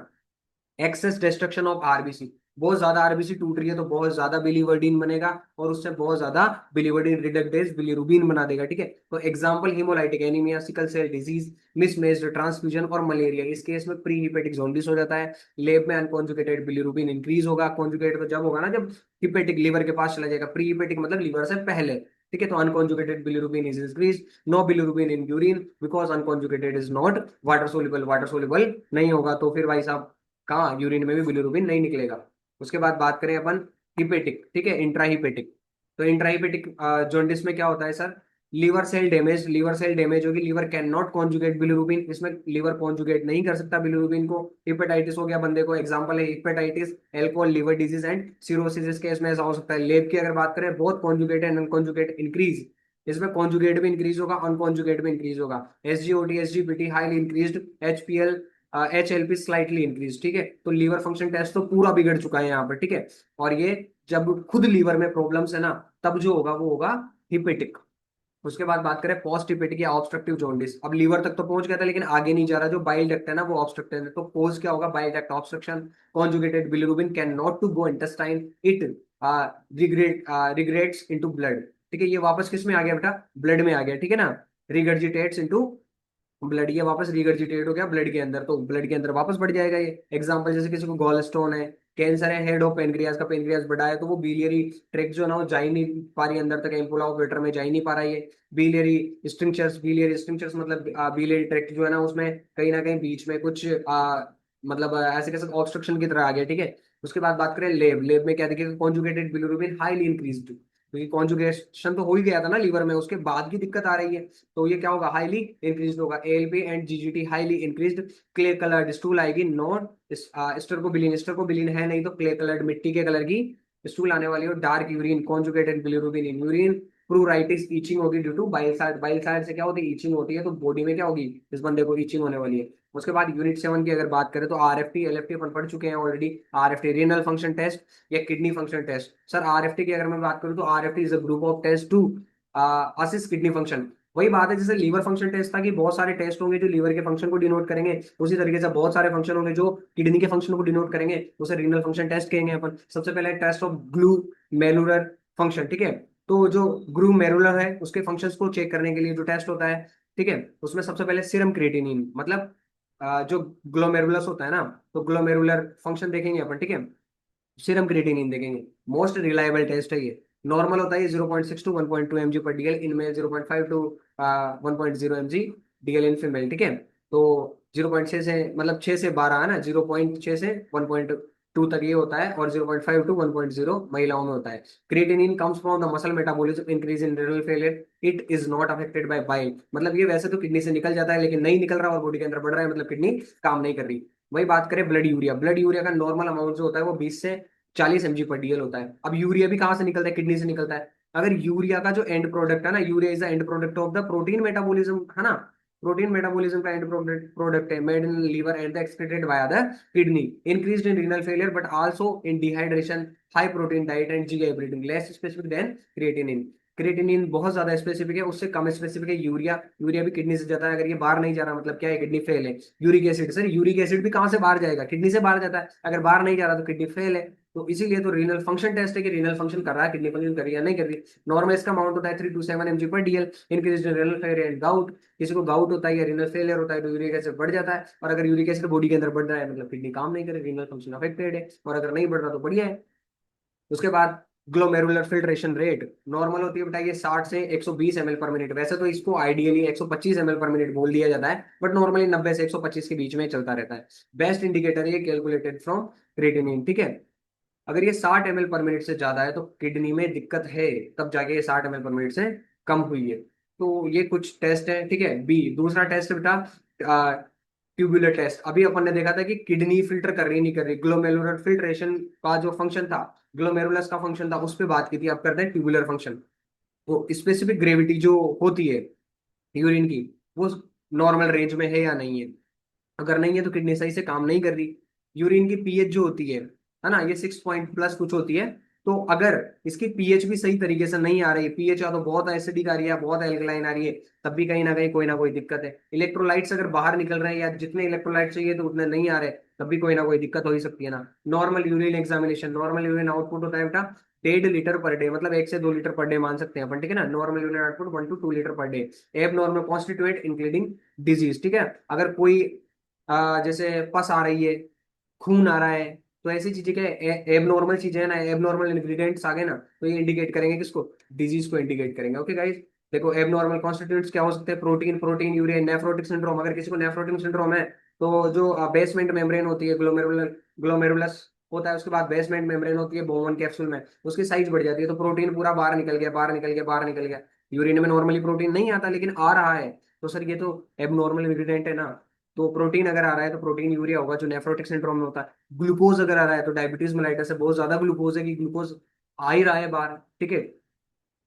एक्सेस डिस्ट्रक्शन ऑफ आरबीसी, बहुत ज्यादा आरबीसी टूट रही है तो बहुत ज्यादा बिलीवर्डिन बनेगा, और उससे बहुत ज्यादा बिलीवर्डिन रिडक्टेज बिलीरुबिन बना देगा। ठीक है, तो example haemolytic anaemia, sickle cell disease, mismatched transfusion और मलेरिया। इस केस में प्री हिपेटिक जॉन्डिस हो जाता है। लेब में अनकॉन्जुगेटेड बिलीरुबिन इंक्रीज होगा। कॉन्जुगेट तो जब होगा ना जब हिपेटिक लीवर के पास चला जाएगा, प्री हिपेटिक मतलब लीवर से पहले। ठीक है, तो unconjugated bilirubin is increase. No bilirubin in urine because unconjugated is not water soluble, water soluble नहीं होगा, तो फिर भाई साहब कहाँ, यूरिन में भी बिलिरुबिन नहीं निकलेगा। उसके बाद बात करें अपन हिपेटिक। ठीक है, इंट्रा हिपेटिक। तो इंट्रा हिपेटिक जॉन्डिस में क्या होता है sir, liver cell damage. Liver cell damage होगी, liver can not conjugate bilirubin, इसमें लीवर कॉन्जुगेट नहीं कर सकता बिलिरुबिन को। हिपेटाइटिस हो गया बंदे को, एग्जांपल है hepatitis, alcohol liver disease and cirrhosis. इस केस में ऐसा हो सकता है। लेब की अगर बात करें, बोथ कॉन्जुगेट एंड अनकॉन्जुगेट इंक्रीज। इसमें कॉन्जुगेट भी इंक्रीज होगा, अनकॉन्जुगेट भी इंक्रीज होगा। SGOT, SGPT highly increased, HPL, HLP slightly increase. ठीक है, तो लीवर फंक्शन टेस्ट तो पूरा बिगड़ चुका है यहाँ पर। ठीक है, और ये जब खुद लीवर में प्रॉब्लम्स है ना, तब जो होगा वो होगा हिपेटिक। उसके बाद बात करें पोस्ट हिपेटिक या ऑब्स्ट्रक्टिव जॉन्डिस। अब लीवर तक तो पहुंच गया था लेकिन आगे नहीं जा रहा, जो बाइल डक्ट है ना वो ऑब्स्ट्रक्टेड है, तो कोज क्या होगा, bile duct obstruction. Conjugated bilirubin can not to go intestine, it regrets into blood. ठीक है, ये वापस किस में आ गया बेटा, ब्लड में आ गया। ठीक है ना, रिगर्जिटेट्स इनटू ब्लड, ये वापस रिगर्जिटेट हो गया ब्लड के अंदर, तो ब्लड के अंदर वापस बढ़ जाएगा ये। एग्जांपल जैसे किसी को गॉल स्टोन है, कैंसर है हेड ऑफ पेनक्रियाज का, पेनक्रियाज बढ़ा है तो वो बिलियरी ट्रैक्ट जो है ना वो जा ही नहीं पा रही अंदर तक, एम्पुला ऑफ वेटर में जा ही नहीं पा रहा है ये। बिलियरी स्ट्रिक्चर्स, बिलियरी स्ट्रिक्चर्स मतलब बिलियरी ट्रैक्ट जो है ना उसमें कहीं ना कहीं बीच में कुछ मतलब ऐसे कैसे ऑब्स्ट्रक्शन की तरह आ गया। ठीक है, उसके बाद बात करें लेब। लेब में क्या देखिए, कॉन्जुगेटेड बिलिरुबिन हाईली इंक्रीज्ड, क्योंकि कॉन्जुगेशन तो हो ही गया था ना लीवर में, उसके बाद की दिक्कत आ रही है, तो ये क्या होगा, हाईली इंक्रीज होगा। ALP and GGT highly increased. Clay coloured stool आएगी, नॉट स्टर्कोबिलिन, स्टर्कोबिलिन है नहीं तो क्ले कलर्ड मिट्टी के कलर की स्टूल आने वाली हो। Dark urine, conjugated bilirubin in urine. Pruritus, itching होगी due to bile salt. Bile salt से क्या होती है, ईचिंग होती है, तो बॉडी में क्या होगी, इस बंदे को ईचिंग होने वाली है। उसके बाद यूनिट 7 की अगर बात करें तो RFT LFT अपन पढ़ चुके हैं already. RFT renal function test या kidney function test. Sir RFT की अगर मैं बात करूं तो RFT is a group of test to assist kidney function. वही बात है जैसे लीवर फंक्शन टेस्ट था कि बहुत सारे टेस्ट होंगे जो लीवर के फंक्शन को डिनोट करेंगे, उसी तरीके से बहुत सारे फंक्शन होंगे जो किडनी के फंक्शन को डिनोट करेंगे, उसे रीनल फंक्शन टेस्ट कहेंगे अपन। सबसे पहले टेस्ट ऑफ ग्लूमेरुलर फंक्शन, ठीक है। तो जो ग्लूमेरुलर है उसके फंक्शंस को चेक करने के लिए जो टेस्ट होता है, ठीक है, उसमें सबसे पहले सीरम क्रिएटिनिन मतलब जो ग्लोमेरुलस होता है ना, तो ग्लोमेरुलर फंक्शन देखेंगे अपन, ठीक है। सीरम क्रिएटिनिन देखेंगे। मोस्ट रिलायबल टेस्ट है ये। नॉर्मल होता है 0.6 to 1.2 mg per DL in male, 0.5 to 1.0 mg DL in female, ठीक है। तो 0.6 से मतलब 6 से 12 है ना, 0.6 से 1.2 तक ये होता है, और 0.5 टू 1.0 महिलाओं में होता है। Creatinine comes from the muscle metabolism increase in renal failure, it is not affected by bile. मतलब ये वैसे तो किडनी से निकल जाता है लेकिन नहीं निकल रहा और बॉडी के अंदर बढ़ रहा है, मतलब किडनी काम नहीं कर रही। वही बात करें ब्लड यूरिया, ब्लड यूरिया का नॉर्मल अमाउंट जो होता है वो 20 से 40 mg पर डीएल होता है। अब यूरिया भी कहाँ से निकलता है, किडनी से निकलता है। अगर यूरिया का जो एंड प्रोडक्ट है ना, urea is the end product of the protein metabolism, है ना। प्रोटीन मेटाबॉलिज्म का एंड प्रोडक्ट है, made in liver and excreted by the kidney, increased in renal failure but also in dehydration, high protein diet and GI bleeding, less specific than creatinine. Creatinine बहुत ज्यादा specific है, उससे कम specific है urea. Urea भी kidney से जाता है, अगर ये बाहर नहीं जा रहा मतलब क्या है, किडनी फेल है। Uric acid, sir uric acid भी कहाँ से बाहर जाएगा, किडनी से बाहर जाता है, अगर बाहर नहीं जा रहा तो किडनी फेल है। तो इसीलिए तो रीनल फंक्शन टेस्ट है कि रीनल फंक्शन कर रहा है, किडनी फंक्शन कर रही है या नहीं कर रही। नॉर्मल इसका अमाउंट होता है 3 to 7 mg per DL, increase renal failure and gout. किसी को गाउट होता है या रीनल फेलियर होता है तो यूरिक एसिड बढ़ जाता है, और अगर यूरिक एसिड बॉडी के अंदर बढ़ रहा है मतलब किडनी काम नहीं करे, रीनल फंक्शन अफेक्टेड है, और अगर नहीं बढ़ रहा तो बढ़िया है। उसके बाद ग्लोमेरुलर फिल्ट्रेशन रेट नॉर्मल होती है बेटा ये 60 से 120 ml पर मिनट। वैसे तो इसको आइडियली 125 ml पर मिनट बोल दिया जाता है, बट नॉर्मली 90 से 125 के बीच में चलता रहता है। बेस्ट इंडिकेटर ये कैलकुलेटेड फ्रॉम क्रिएटिनिन, ठीक है। अगर ये 60 ml पर मिनट से ज्यादा है तो किडनी में दिक्कत है, तब जाके ये 60 ml पर मिनट से कम हुई है। तो ये कुछ टेस्ट है, ठीक है। बी दूसरा टेस्ट है बेटा ट्यूबुलर टेस्ट। अभी अपन ने देखा था कि किडनी फिल्टर कर रही नहीं कर रही, ग्लोमेरुलर फिल्ट्रेशन का जो फंक्शन था, ग्लोमेरुलस का फंक्शन था, उस पर बात की थी। अब करते हैं ट्यूबुलर फंक्शन। वो स्पेसिफिक ग्रेविटी जो होती है यूरिन की, वो नॉर्मल रेंज में है या नहीं है। अगर नहीं है तो किडनी सही से काम नहीं कर रही। यूरिन की पीएच जो होती है ना, ये 6 पॉइंट प्लस कुछ होती है। तो अगर इसकी पीएच भी सही तरीके से नहीं आ रही, पीएच या तो बहुत एसिडिक आ रही है, बहुत एल्कलाइन आ रही है, तब भी कहीं ना कोई दिक्कत है। इलेक्ट्रोलाइट्स अगर बाहर निकल रहे हैं या जितने इलेक्ट्रोलाइट चाहिए तो उतने नहीं आ रहे, तब भी कोई ना कोई दिक्कत हो ही सकती है ना। Normal urine examination, normal urine output होता है बेटा 1.5 लीटर पर डे, मतलब 1 से 2 लीटर पर डे मान सकते हैं अपन, ठीक है ना। Normal urine output 1 to 2 litre per day. एब नॉर्मल कॉन्स्टिट्यूएंट इंक्लूडिंग डिजीज, ठीक है। अगर कोई जैसे पस आ रही है, खून आ रहा है, तो ऐसी चीजें क्या एबनॉर्मल चीजें है ना, एबनॉर्मल इंग्रेडिएंट्स आ गए ना, तो ये इंडिकेट करेंगे किसको, डिजीज को इंडिकेट करेंगे। ओके गाइस, देखो एबनॉर्मल कॉन्स्टिट्यूएंट्स क्या हो सकते हैं, protein, protein urea, nephrotic syndrome. अगर किसी को नेफ्रोटिक सिंड्रोम है तो जो बेसमेंट मेम्ब्रेन होती है, ग्लोमेरुलस होता है, उसके बाद बेसमेंट मेम्ब्रेन होती है बोन कैप्सूल में, उसकी साइज बढ़ जाती है, तो प्रोटीन पूरा बाहर निकल गया, बाहर निकल गया, बाहर निकल गया। यूरिन में नॉर्मली प्रोटीन नहीं आता लेकिन आ रहा है, तो सर ये तो एबनॉर्मल इंग्रेडिएंट है ना। तो प्रोटीन अगर आ रहा है तो प्रोटीन यूरिया होगा जो नेफ्रोटिक सिंड्रोम में होता है। ग्लूकोज अगर आ रहा है तो डायबिटीज मेलाइटस है, बहुत ज्यादा ग्लूकोज है कि ग्लूकोज आ ही रहा है बाहर, ठीक है।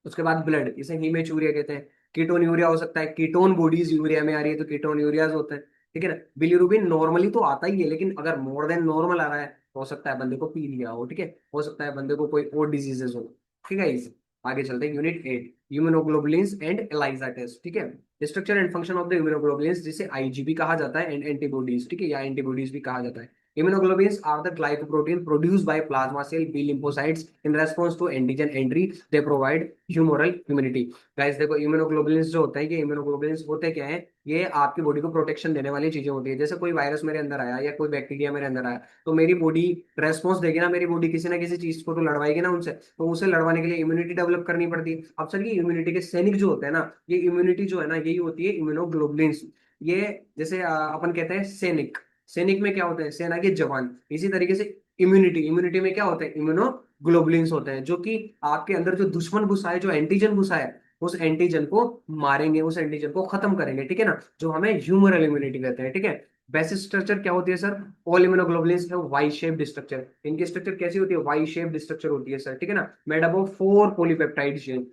उसके बाद ब्लड, इसे हीमेचूरिया कहते हैं। कीटोन यूरिया हो सकता है, कीटोन बॉडीज यूरिया में आ रही है तो कीटोन यूरियाज होते हैं, ठीक है ना। बिलिरुबिन नॉर्मली तो आता ही है, लेकिन अगर मोर देन नॉर्मल आ रहा है तो हो सकता है बंदे को पी लिया हो, ठीक है। हो सकता है बंदे को कोई और डिजीजेस हो, ठीक है। इस आगे चलते हैं unit 8, immunoglobulins and ELISA test, ठीक है। Structure and function of the immunoglobulins, जिसे आईजीबी कहा जाता है, एंड एंटीबॉडीज, ठीक है, या एंटीबॉडीज भी कहा जाता है। Immunoglobulins are the glycoprotein produced by plasma cell B lymphocytes in response to antigen entry. They provide humoral immunity. Guys देखो immunoglobulins जो होते हैं, ये immunoglobulins होते क्या है, ये आपकी बॉडी को प्रोटेक्शन देने वाली चीजें होती है। जैसे कोई वायरस मेरे अंदर आया या कोई बैक्टीरिया मेरे अंदर आया, तो मेरी बॉडी रेस्पॉन्स देगी ना, मेरी बॉडी किसी ना किसी चीज को तो लड़वाएगी ना उनसे, तो उसे लड़वाने के लिए इम्यूनिटी डेवलप करनी पड़ती है। अब सर ये इम्यूनिटी के सैनिक जो होते हैं ना, ये इम्यूनिटी जो है ना, यही होती है इम्यूनोग्लोबुलिन्स। ये जैसे अपन कहते हैं सैनिक, सैनिक में क्या होते हैं, सेना के जवान। इसी तरीके से इम्यूनिटी, इम्यूनिटी में क्या होता है, इम्यूनोग्लोबुलिन्स होते हैं, जो कि आपके अंदर जो दुश्मन घुसा है, जो एंटीजन घुसा है, उस एंटीजन को मारेंगे, उस एंटीजन को खत्म करेंगे, ठीक है ना, जो हमें ह्यूमरल इम्यूनिटी कहते हैं, ठीक है। बेसिक स्ट्रक्चर क्या होती है सर, ऑल इम्यूनोग्लोबुलिन्स है वाई शेप्ड स्ट्रक्चर। इनकी स्ट्रक्चर कैसी होती है, वाई शेप्ड स्ट्रक्चर होती है सर, ठीक है ना, made up of 4 polypeptide chain,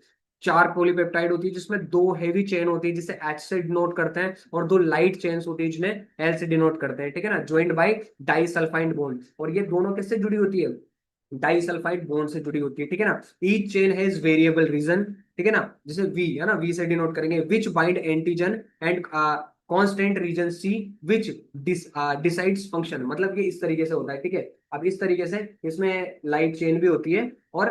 4 polypeptide होती है जिसमें 2 हेवी चेन होती है जिसे एच से डिनोट करते हैं, और 2 लाइट चेन्स होती है जिन्हें एल से डिनोट करते हैं, ठीक है ना, ज्वाइंट बाय डाइसल्फाइड बॉन्ड। और ये दोनों किससे जुड़ी होती है, डाइसल्फाइड बॉन्ड से जुड़ी होती है, ठीक है ना। Each chain has variable region, ठीक है ना, जैसे वी है ना, वी से डिनोट करेंगे, which bind antigen and constant region C which decides function, मतलब ये इस तरीके से होता है, ठीक है। अब इस तरीके से इसमें लाइट चेन भी होती है और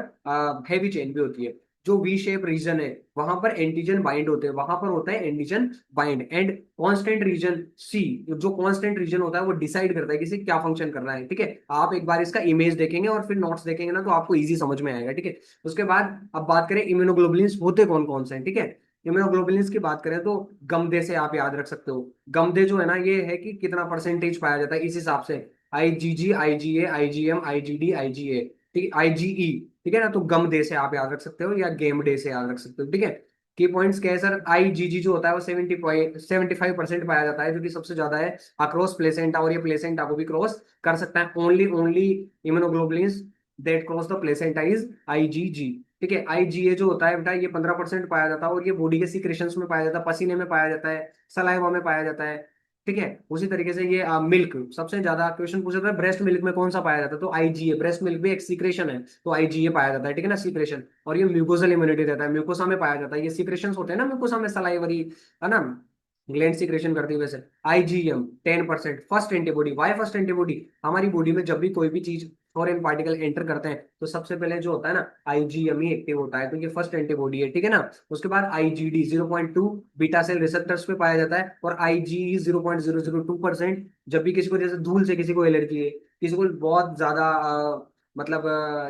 हैवी चेन भी होती है। जो वी शेप रीजन है वहां पर एंटीजन बाइंड होते हैं, वहां पर होता है antigen bind, and constant region C, जो कांस्टेंट रीजन होता है वो डिसाइड करता है कि इसे क्या फंक्शन करना है, ठीक है। आप एक बार इसका इमेज देखेंगे और फिर नोट्स देखेंगे ना तो आपको इजी समझ में आएगा, ठीक है। उसके बाद अब बात करें इम्यूनोग्लोबुलिन्स होते कौन कौन से हैं, ठीक है। इम्यूनोग्लोबुलिन्स की बात करें तो गमदे से आप याद रख सकते हो। गमदे जो है ना, ये है कि कितना परसेंटेज पाया जाता है इस हिसाब से, IgG, IgA, IgM, IgD, IgA, ठीक है, IgE, ठीक है ना। तो गमदे से आप याद रख सकते हो या गेम डे से याद रख सकते हो, ठीक है। की पॉइंट्स क्या है सर, IgG जो होता है वो 75% पाया जाता है, जो कि सबसे ज्यादा है अक्रॉस प्लेसेंटा, और ये प्लेसेंटा को भी क्रॉस कर सकता है। Only only immunoglobulins that cross the placenta is IgG, ठीक है। IgA जो होता है बेटा ये 15% पाया जाता है, और ये बॉडी के सीक्रेशंस में पाया जाता है, पसीने में पाया जाता है, सलाइवा में पाया जाता है, ठीक है। उसी तरीके से ये मिल्क, सबसे ज्यादा क्वेश्चन पूछा था ब्रेस्ट मिल्क में कौन सा पाया जाता है, तो IgA, ब्रेस्ट मिल्क भी एक सीक्रेशन है तो IgA पाया जाता है, ठीक है ना, सीक्रेशन। और ये म्यूकोजल इम्यूनिटी देता है, म्यूकोसा में पाया जाता है, ये सीक्रेशन होते हैं ना म्यूकोसा में, सलाइवरी, है ना, ग्लैंड सीक्रेशन करती है वैसे। IgM 10%, first antibody, why first antibody, हमारी बॉडी में जब भी कोई भी चीज फॉरेन पार्टिकल एंटर करते हैं तो सबसे पहले जो होता है ना IgM ही एक्टिव होता है, तो ये फर्स्ट एंटीबॉडी है, ठीक है ना। उसके बाद IgD 0.2 बीटा सेल रिसेप्टर्स पे पाया जाता है, और IgE 0.002%, जब भी किसी को, जैसे धूल से किसी को एलर्जी है, किसी को बहुत ज्यादा मतलब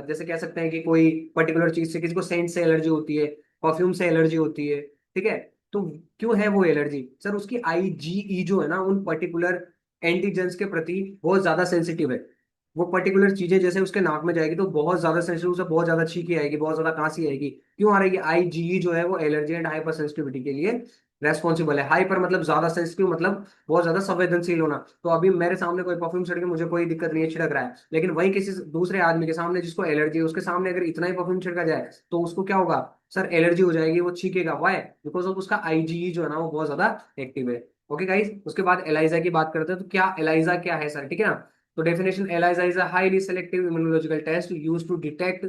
जैसे कह सकते हैं कि कोई पर्टिकुलर चीज से, किसी को सेंट से एलर्जी होती है, परफ्यूम से एलर्जी होती है, ठीक है। तो क्यों है वो एलर्जी सर, उसकी IgE जो है ना उन पर्टिकुलर एंटीजेंस के प्रति बहुत ज्यादा सेंसिटिव है। वो पर्टिकुलर चीजें जैसे उसके नाक में जाएगी तो बहुत ज्यादा सेंसिटिव, उसे बहुत ज्यादा छींकी आएगी, बहुत ज्यादा खांसी आएगी। क्यों आ रही है, IgE जो है वो एलर्जी एंड हाइपर सेंसिटिविटी के लिए रेस्पॉन्सिबल है। हाइपर मतलब ज्यादा सेंसिटिव, मतलब बहुत ज्यादा संवेदनशील होना। तो अभी मेरे सामने कोई परफ्यूम छिड़के, मुझे कोई दिक्कत नहीं है, छिड़क रहा है, लेकिन वही किसी दूसरे आदमी के सामने जिसको एलर्जी है, उसके सामने अगर इतना ही परफ्यूम छिड़का जाए तो उसको क्या होगा सर, एलर्जी हो जाएगी, वो छींकेगा। वाई, बिकॉज ऑफ उसका IgE जो है ना वो बहुत ज्यादा एक्टिव है। ओके गाइस, उसके बाद एलाइजा की बात करते हैं, तो क्या एलाइजा क्या है सर, ठीक है ना। तो definition, ELISA is a highly selective immunological test used to detect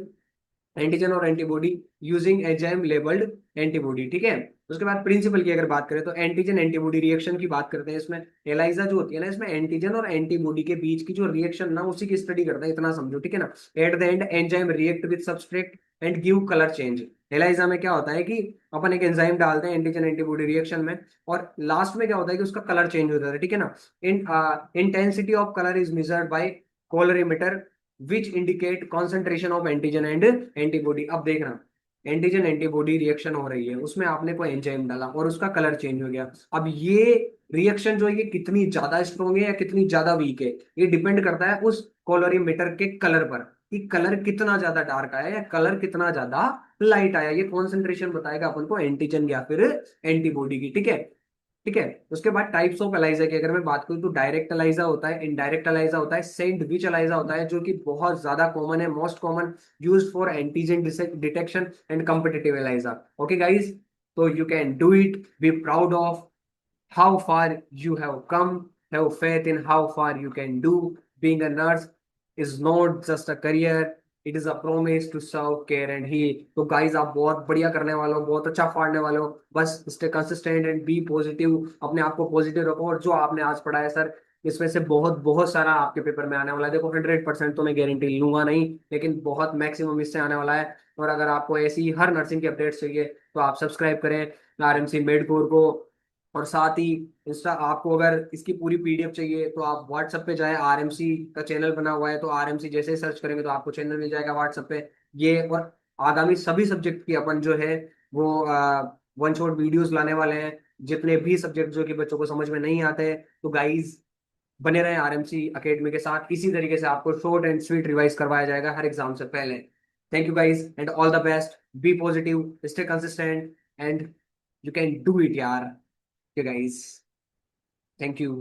antigen और antibody using enzyme labelled antibody, ठीक है। उसके बाद प्रिंसिपल की अगर बात करें तो एंटीजन एंटीबॉडी रिएक्शन की बात करते हैं इसमें। एलाइजा जो होती है ना, इसमें एंटीजन और एंटीबॉडी के बीच की जो रिएक्शन ना उसी की स्टडी करता है, इतना समझो, ठीक है ना। At the end enzyme react with substrate and give colour change. ELISA में क्या होता है कि अपन एक एंजाइम डालते हैं एंटीजन एंटीबॉडी रिएक्शन में, और लास्ट में क्या होता है कि उसका कलर चेंज हो जाता है, ठीक है ना। In intensity of colour is measured by colorimeter which indicate concentration of antigen and antibody. अब देखना, एंटीजन एंटीबॉडी रिएक्शन हो रही है, उसमें आपने कोई एंजाइम डाला और उसका कलर चेंज हो गया। अब ये रिएक्शन जो है ये कितनी ज्यादा स्ट्रॉन्ग है या कितनी ज्यादा वीक है, ये डिपेंड करता है उस कोलोरीमीटर के कलर पर, कि कलर कितना ज्यादा डार्क आया या कलर कितना ज्यादा लाइट आया। ये कॉन्सेंट्रेशन बताएगा अपन को एंटीजन या फिर एंटीबॉडी की, ठीक है। ठीक है। उसके बाद टाइप्स ऑफ एलाइजा की अगर मैं बात करूं तो डायरेक्ट एलाइजा होता है, इनडायरेक्ट एलाइजा होता है, सेंट विच एलाइजा होता है, जो कि बहुत ज्यादा कॉमन है, most common used for antigen detection and competitive ELISA. Okay guys, तो you can do it, be proud of how far you have come, have faith in how far you can do. Being a nurse is not just a career, it is a promise to serve, care and heal. तो guys आप बहुत बढ़िया करने वाले हो, बहुत अच्छा फाड़ने वाले हो, बस stay consistent and be positive, अपने आप को पॉजिटिव रखो। और जो आपने आज पढ़ा है सर, इसमें से बहुत बहुत सारा आपके पेपर में आने वाला है। देखो 100% तो मैं गारंटी लूंगा नहीं, लेकिन बहुत मैक्सिमम इससे आने वाला है। और अगर आपको ऐसी हर नर्सिंग की अपडेट्स चाहिए तो आप सब्सक्राइब करें RMC मेडकोर को। और साथ ही इंस्टा, आपको अगर इसकी पूरी PDF चाहिए तो आप व्हाट्सएप पे जाए, RMC का चैनल बना हुआ है, तो RMC जैसे ही सर्च करेंगे तो आपको चैनल मिल जाएगा व्हाट्सएप पे। ये और आगामी सभी सब्जेक्ट की अपन जो है वो वन शॉट वीडियोस लाने वाले हैं, जितने भी सब्जेक्ट जो कि बच्चों को समझ में नहीं आते हैं। तो गाइज बने रहे RMC अकेडमी के साथ, इसी तरीके से आपको शॉर्ट एंड स्वीट रिवाइज करवाया जाएगा हर एग्जाम से पहले। Thank you guys and all the best, be positive, stay consistent and you can do it यार। Okay guys, thank you.